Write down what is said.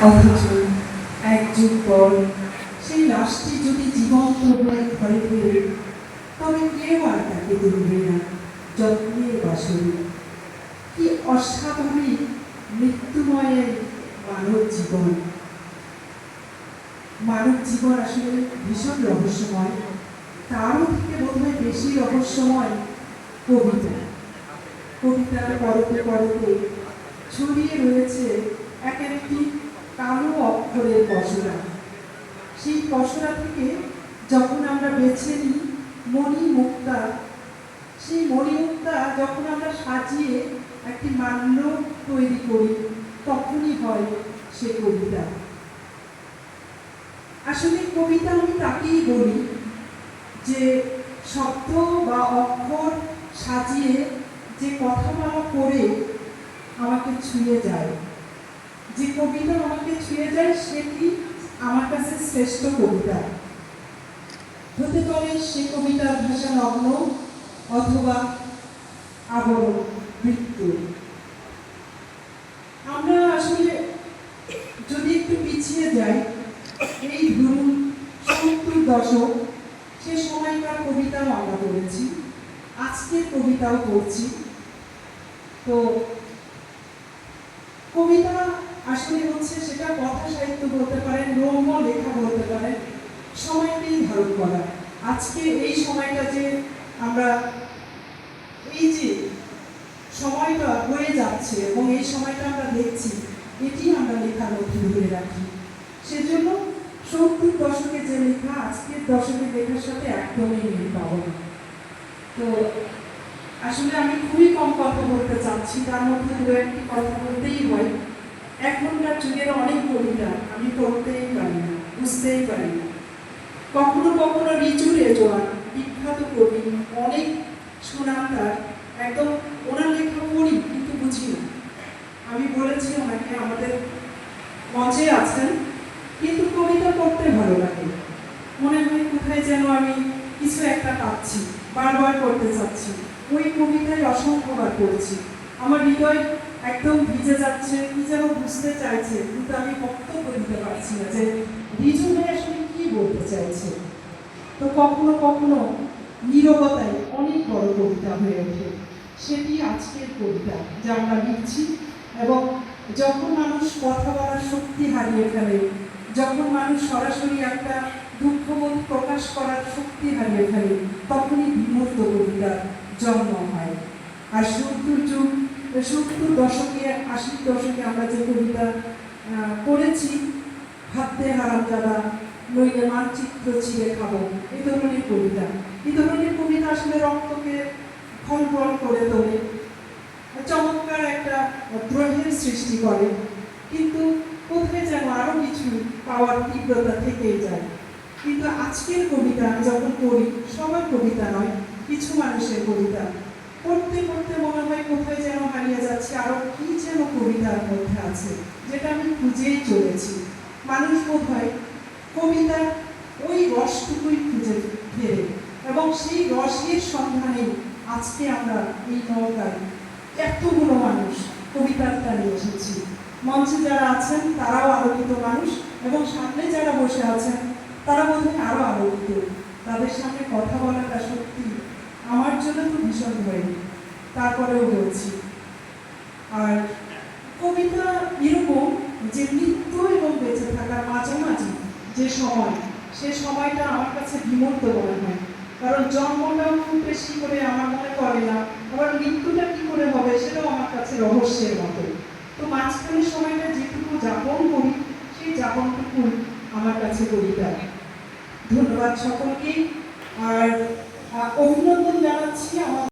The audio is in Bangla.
অথচ এক যুগ পর সেই লাশটি যদি জীবন্ত হয়ে ঘরে ফেরে, তবে কেউ আর তাকে তুলবে না যত্নের বাসরে। কি অস্বাভাবিক মৃত্যুময় মানব জীবন! মানব জীবন আসলে ভীষণ রহস্যময়। তারও থেকে বোধহয় বেশি রহস্যময় কবিতা। কবিতার পরতে পরতে ছড়িয়ে রয়েছে এক একটি কালো অক্ষরের পসরা। সেই পসরা থেকে যখন আমরা বেছে নিই মণিমুক্তা, সেই মণিমুক্তা যখন আমরা সাজিয়ে একটি মাল্য তৈরি করি, তখনই হয় সে কবিতা। আসলে কবিতা আমি তাকেই বলি যে শব্দ বা অক্ষর সাজিয়ে যে কথামালা করে আমাকে ছুঁয়ে যায়, যে কবিতা আমাকে ছুঁয়ে যায়, সেটি আমার কাছে শ্রেষ্ঠ কবিতা হতে পারে। সে কবিতার ভাষা নগ্ন অথবা আবরণ মৃত্যু। আমরা আসলে যদি একটু পিছিয়ে যাই, এই ধরুন 70 দশক, সে সময়কার কবিতাও আমরা পড়েছি, আজকের কবিতাও পড়ছি। তো কবিতা আসলে হচ্ছে সেটা কথা সাহিত্য বলতে পারেন, রম্য লেখা বলতে পারেন, সময়কেই ধারণ করা। আজকে এই সময়টা যে আমরা এই যে সময়টা হয়ে যাচ্ছে এবং এই সময়টা আমরা দেখছি, এটি আমরা লেখার মধ্যে ধরে রাখি। সেজন্য 70 দশকে যে লেখা আজকের দশকের লেখার সাথে একদমই মিল পাবো না। তো আসলে আমি খুবই কম কথা বলতে চাচ্ছি, তার মধ্যে দু একটি কথা বলতেই হয়। এখনকার যুগের অনেক কবিতা আমি পড়তেই পারি না, বুঝতেই পারি না। কখনো কখনো রিচু রেজওয়ান, বিখ্যাত কবি, অনেক সুনাম তার, একদম ওনার লেখা পড়ি কিন্তু বুঝি না। আমি বলেছি ওনাকে, আমাদের মঞ্চে আছেন, কিন্তু কবিতা পড়তে ভালো লাগে, মনে হয় কোথায় যেন আমি কিছু একটা পাচ্ছি, বারবার পড়তে চাচ্ছি। ওই কবিতায় অসংখ্যবার পড়ছি, আমার হৃদয় একদম ভিজে যাচ্ছে, কি যেন বুঝতে চাইছে, কিন্তু আমি বক্তব্য দিতে পারছি না যে রিজু ভাই আসলে কি বলতে চাইছে। তো কখনো কখনো নীরবতায় অনেক বড় কবিতা হয়ে ওঠে। সেটি আজকের কবিতা যা আমরা লিখছি। এবং যখন মানুষ কথা বলার শক্তি হারিয়ে ফেলে, যখন মানুষ সরাসরি একটা দুঃখবোধ প্রকাশ করার শক্তি হারিয়ে ফেলে, তখনই বিমূর্ত কবিতার জন্ম হয়। আর 70 দশকে 80 দশকে আমরা যে কবিতা পড়েছি, ভাবতে হারামজাদা, নইলে মানচিত্র ছিঁড়ে খাবো, এই ধরনের কবিতা, এই ধরনের কবিতা আসলে রক্তকে খলবল করে তোলে, চমৎকার একটা দ্রোহের সৃষ্টি করে, কিন্তু কোথায় যেন আরো কিছু পাওয়ার তীব্রতা থেকেই যায়। কিন্তু আজকের কবিতা আমি যখন পড়ি, সবার কবিতা নয়, কিছু মানুষের কবিতা পড়তে পড়তে মনে হয় কোথায় যেন হারিয়ে যাচ্ছে, আরো কি যেন কবিতার মধ্যে আছে যেটা আমি খুঁজেই চলেছি। মানুষ বোধ হয় কবিতার ওই রসটুকুই খুঁজে ফেরে, এবং সেই রসের সন্ধানে আজকে আমরা এই নৌকায় এতগুলো মানুষ কবিতার টানে এসেছি। মঞ্চে যারা আছেন তারাও আলোকিত মানুষ, এবং সামনে যারা বসে আছেন তারা বোধহয় আরো আলোকিত। তাদের সামনে কথা বলাটা সত্যি আমার জন্য তো ভীষণ হয়নি, তারপরেও বলছি। আর কবিতা এরকম যে মৃত্যু এবং বেঁচে থাকার মাঝামাঝি যে সময়, সে সময়টা আমার কাছে বিমূর্ত মনে হয়। কারণ জন্মটাও খুব বেশি করে আমার মনে পড়ে না, আবার মৃত্যুটা কি করে হবে সেটাও আমার কাছে রহস্যের মতো। তো মাঝখানের সময়টা যেটুকু যাপন করি, সেই যাপনটুকু আমার কাছে কবিতা। ধন্যবাদ সকলকে, আর অভিনন্দন জানাচ্ছি আমার